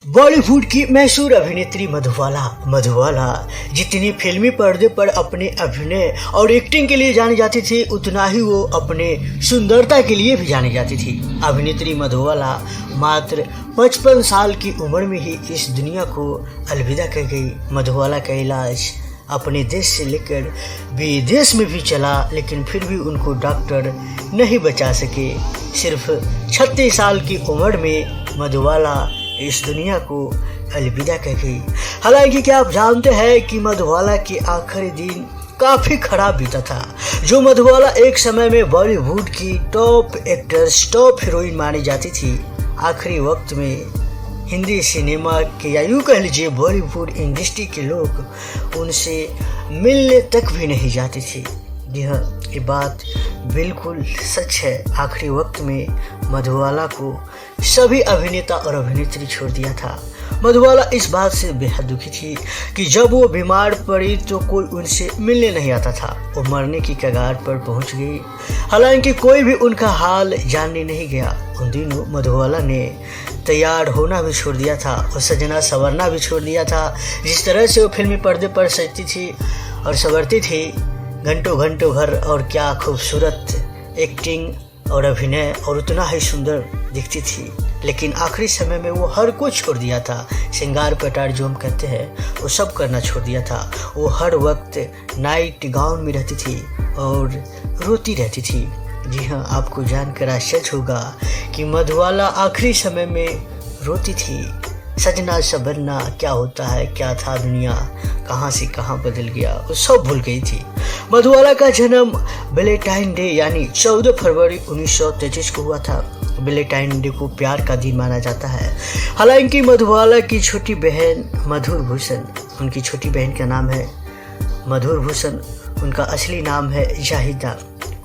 बॉलीवुड की मशहूर अभिनेत्री मधुबाला जितनी फिल्मी पर्दे पर अपने अभिनय और एक्टिंग के लिए जानी जाती थी, उतना ही वो अपने सुंदरता के लिए भी जानी जाती थी। अभिनेत्री मधुबाला मात्र 55 साल की उम्र में ही इस दुनिया को अलविदा कह गई। मधुबाला का इलाज अपने देश से लेकर विदेश में भी चला, लेकिन फिर भी उनको डॉक्टर नहीं बचा सके। सिर्फ 36 साल की उम्र में मधुबाला इस दुनिया को अलविदा कह गई। हालांकि क्या आप जानते हैं कि मधुबाला के आखिरी दिन काफ़ी खराब बीता था। जो मधुबाला एक समय में बॉलीवुड की टॉप एक्ट्रेस, टॉप हीरोइन मानी जाती थी, आखिरी वक्त में हिंदी सिनेमा के या यूँ कह लीजिए बॉलीवुड इंडस्ट्री के लोग उनसे मिलने तक भी नहीं जाती थी। जी हाँ, ये बात बिल्कुल सच है। आखिरी वक्त में मधुबाला को सभी अभिनेता और अभिनेत्री छोड़ दिया था। मधुबाला इस बात से बेहद दुखी थी कि जब वो बीमार पड़ी तो कोई उनसे मिलने नहीं आता था। वो मरने की कगार पर पहुंच गई। हालांकि कोई भी उनका हाल जानने नहीं गया। उन दिनों मधुबाला ने तैयार होना भी छोड़ दिया था और सजना संवरना भी छोड़ दिया था। जिस तरह से वो फिल्मी पर्दे पर सजती थी और संवरती थी, घंटों घंटों घर, और क्या खूबसूरत एक्टिंग और अभिनय, और उतना ही सुंदर दिखती थी। लेकिन आखिरी समय में वो हर कुछ छोड़ दिया था। श्रृंगार पटार जो हम कहते हैं, वो सब करना छोड़ दिया था। वो हर वक्त नाइट गाउन में रहती थी और रोती रहती थी। जी हाँ, आपको जानकर आश्चर्य होगा कि मधुबाला आखिरी समय में रोती थी। सजना संवरना क्या होता है, क्या था दुनिया, कहाँ से कहाँ बदल गया, वो सब भूल गई थी। मधुबाला का जन्म वैलेंटाइन डे यानी 14 फरवरी 1933 को हुआ था। वैलेंटाइन डे को प्यार का दिन माना जाता है। हालांकि मधुबाला की छोटी बहन मधुर भूषण, उनकी छोटी बहन का नाम है मधुर भूषण, उनका असली नाम है जाहिदा।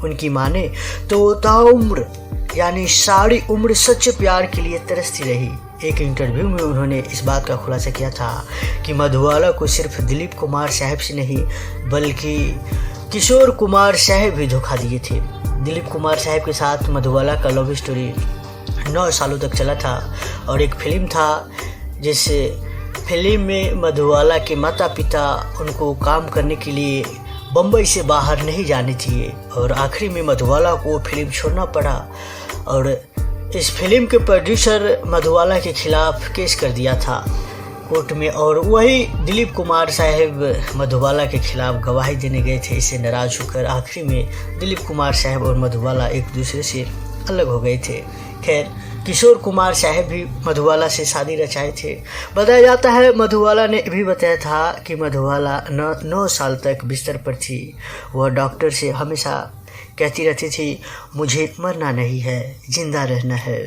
उनकी माने तो ताउम्र यानी सारी उम्र सच्चे प्यार के लिए तरसती रही। एक इंटरव्यू में उन्होंने इस बात का खुलासा किया था कि मधुबाला को सिर्फ दिलीप कुमार साहब से नहीं बल्कि किशोर कुमार साहब भी धोखा दिए थे। दिलीप कुमार साहब के साथ मधुबाला का लव स्टोरी 9 सालों तक चला था और एक फिल्म था जिस फिल्म में मधुबाला के माता पिता उनको काम करने के लिए बम्बई से बाहर नहीं जाने दिए और आखिरी में मधुबाला को फिल्म छोड़ना पड़ा। और इस फिल्म के प्रोड्यूसर मधुबाला के खिलाफ केस कर दिया था कोर्ट में, और वही दिलीप कुमार साहब मधुबाला के खिलाफ गवाही देने गए थे। इससे नाराज होकर आखिरी में दिलीप कुमार साहब और मधुबाला एक दूसरे से अलग हो गए थे। खैर, किशोर कुमार साहब भी मधुबाला से शादी रचाए थे। बताया जाता है मधुबाला ने भी बताया था कि मधुबाला 9 साल तक बिस्तर पर थी। वह डॉक्टर से हमेशा कहती रहती थी, मुझे मरना नहीं है, जिंदा रहना है।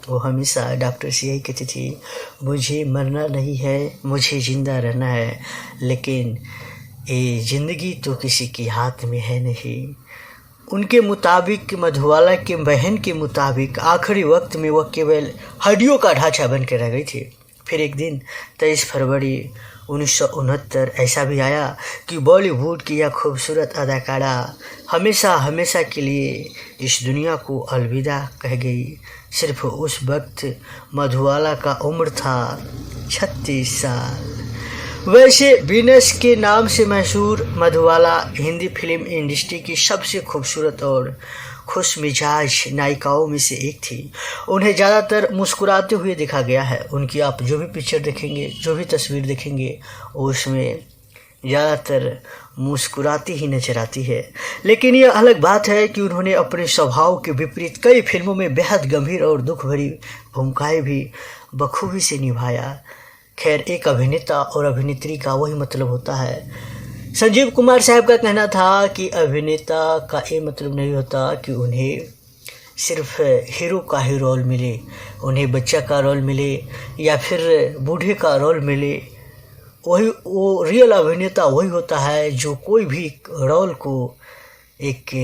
वो हमेशा डॉक्टर से यही कहती थी, मुझे मरना नहीं है, मुझे जिंदा रहना है। लेकिन ये ज़िंदगी तो किसी के हाथ में है नहीं। उनके मुताबिक, मधुबाला के बहन के मुताबिक, आखिरी वक्त में वह केवल हड्डियों का ढांचा बन के रह गई थी। फिर एक दिन 23 फरवरी 1969 ऐसा भी आया कि बॉलीवुड की यह खूबसूरत अदाकारा हमेशा हमेशा के लिए इस दुनिया को अलविदा कह गई। सिर्फ उस वक्त मधुबाला का उम्र था 36 साल। वैसे वीनस के नाम से मशहूर मधुबाला हिंदी फिल्म इंडस्ट्री की सबसे खूबसूरत और खुश मिजाज नायिकाओं में से एक थी। उन्हें ज़्यादातर मुस्कुराते हुए देखा गया है। उनकी आप जो भी पिक्चर देखेंगे, जो भी तस्वीर देखेंगे, उसमें ज़्यादातर मुस्कुराती ही नजर आती है। लेकिन यह अलग बात है कि उन्होंने अपने स्वभाव के विपरीत कई फिल्मों में बेहद गंभीर और दुख भरी भूमिकाएं भी बखूबी से निभाया। खैर, एक अभिनेता और अभिनेत्री का वही मतलब होता है। संजीव कुमार साहब का कहना था कि अभिनेता का ये मतलब नहीं होता कि उन्हें सिर्फ हीरो का ही रोल मिले, उन्हें बच्चा का रोल मिले या फिर बूढ़े का रोल मिले। वो रियल अभिनेता वही होता है जो कोई भी रोल को एक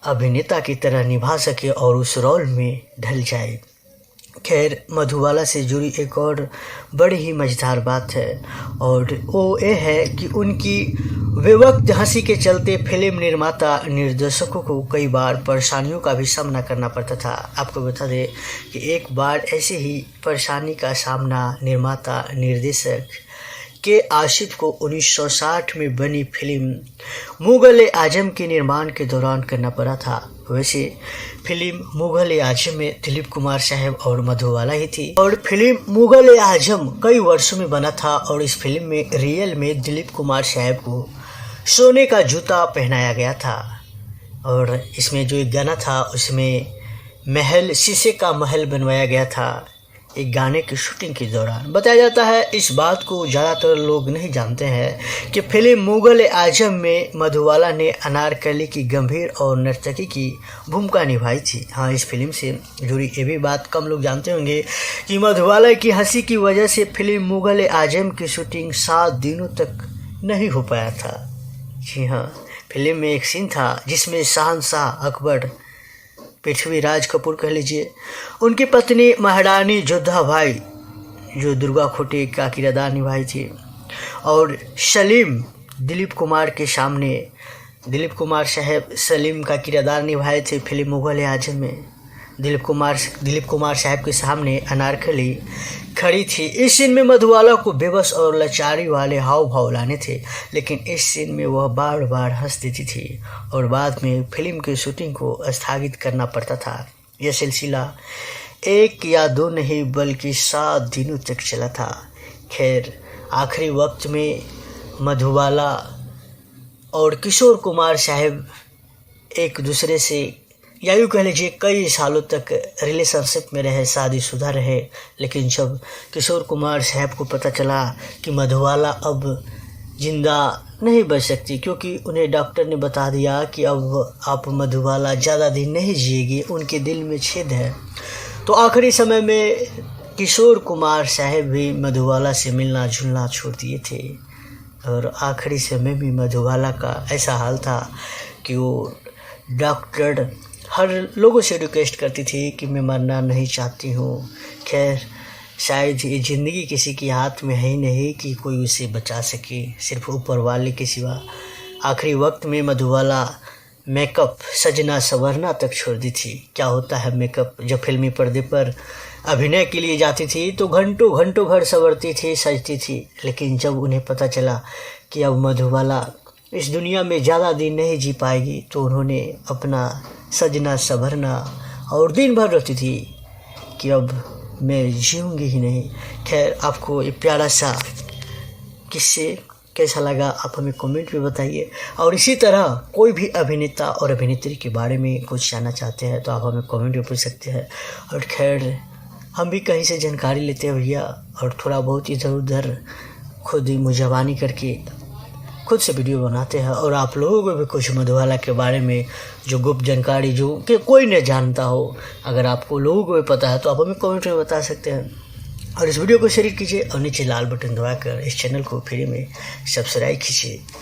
अभिनेता की तरह निभा सके और उस रोल में ढल जाए। खैर, मधुबाला से जुड़ी एक और बड़ी ही मज़ेदार बात है और वो ये है कि उनकी बेवक्त हंसी के चलते फिल्म निर्माता निर्देशकों को कई बार परेशानियों का भी सामना करना पड़ता था। आपको बता दें कि एक बार ऐसे ही परेशानी का सामना निर्माता निर्देशक के आसिफ को 1960 में बनी फिल्म मुग़ल आज़म के निर्माण के दौरान करना पड़ा था। वैसे फिल्म मुग़ल आज़म में दिलीप कुमार साहब और मधुबाला ही थी और फिल्म मुग़ल आज़म कई वर्षों में बना था और इस फिल्म में रियल में दिलीप कुमार साहब को सोने का जूता पहनाया गया था और इसमें जो एक गाना था उसमें महल शीशे का महल बनवाया गया था एक गाने की शूटिंग के दौरान। बताया जाता है, इस बात को ज़्यादातर लोग नहीं जानते हैं कि फिल्म मुग़ल आज़म में मधुबाला ने अनारकली की गंभीर और नर्तकी की भूमिका निभाई थी। हाँ, इस फिल्म से जुड़ी ये भी बात कम लोग जानते होंगे कि मधुबाला की हंसी की वजह से फिल्म मुग़ल आज़म की शूटिंग 7 दिनों तक नहीं हो पाया था। जी हाँ, फिल्म में एक सीन था जिसमें शहंशाह अकबर, पृथ्वीराज कपूर कह लीजिए, उनकी पत्नी महारानी जोधा भाई जो दुर्गा खोटे का किरदार निभाई थी और सलीम दिलीप कुमार के सामने, दिलीप कुमार साहब सलीम का किरदार निभाए थे फिल्म मुग़ल आज़म में। दिलीप कुमार साहब के सामने अनारकली खड़ी थी। इस सीन में मधुबाला को बेबस और लाचारी वाले हाव भाव लाने थे, लेकिन इस सीन में वह बार बार हंस देती थी और बाद में फिल्म की शूटिंग को स्थगित करना पड़ता था। यह सिलसिला 1 या 2 नहीं बल्कि 7 दिनों तक चला था। खैर, आखिरी वक्त में मधुबाला और किशोर कुमार साहब एक दूसरे से या यूँ कह लीजिए कई सालों तक रिलेशनशिप में रहे, शादीशुदा रहे, लेकिन जब किशोर कुमार साहब को पता चला कि मधुबाला अब जिंदा नहीं बच सकती क्योंकि उन्हें डॉक्टर ने बता दिया कि अब आप मधुबाला ज़्यादा दिन नहीं जिएगी, उनके दिल में छेद है, तो आखिरी समय में किशोर कुमार साहब भी मधुबाला से मिलना जुलना छोड़ दिए थे और आखिरी समय में मधुबाला का ऐसा हाल था कि वो डॉक्टर हर लोगों से रिक्वेस्ट करती थी कि मैं मरना नहीं चाहती हूँ। खैर, शायद ये ज़िंदगी किसी के हाथ में है ही नहीं कि कोई उसे बचा सके, सिर्फ ऊपर वाले के सिवा। आखिरी वक्त में मधुबाला मेकअप सजना संवरना तक छोड़ दी थी। क्या होता है मेकअप, जब फिल्मी पर्दे पर अभिनय के लिए जाती थी तो घंटों घंटों घर संवरती थी, सजती थी, लेकिन जब उन्हें पता चला कि अब मधुबाला इस दुनिया में ज़्यादा दिन नहीं जी पाएगी तो उन्होंने अपना सजना संवरना और दिन भर रोती थी कि अब मैं जीऊँगी ही नहीं। खैर, आपको ये प्यारा सा किस्से कैसा लगा आप हमें कमेंट में बताइए और इसी तरह कोई भी अभिनेता और अभिनेत्री के बारे में कुछ जानना चाहते हैं तो आप हमें कमेंट में पूछ सकते हैं। और खैर, हम भी कहीं से जानकारी लेते हैं भैया और थोड़ा बहुत इधर उधर खुद ही मुजवानी करके खुद से वीडियो बनाते हैं और आप लोगों को भी कुछ मधुबाला के बारे में जो गुप्त जानकारी जो कि कोई नहीं जानता हो, अगर आपको लोगों को भी पता है तो आप हमें कमेंट में बता सकते हैं। और इस वीडियो को शेयर कीजिए और नीचे लाल बटन दबाकर इस चैनल को फ्री में सब्सक्राइब कीजिए।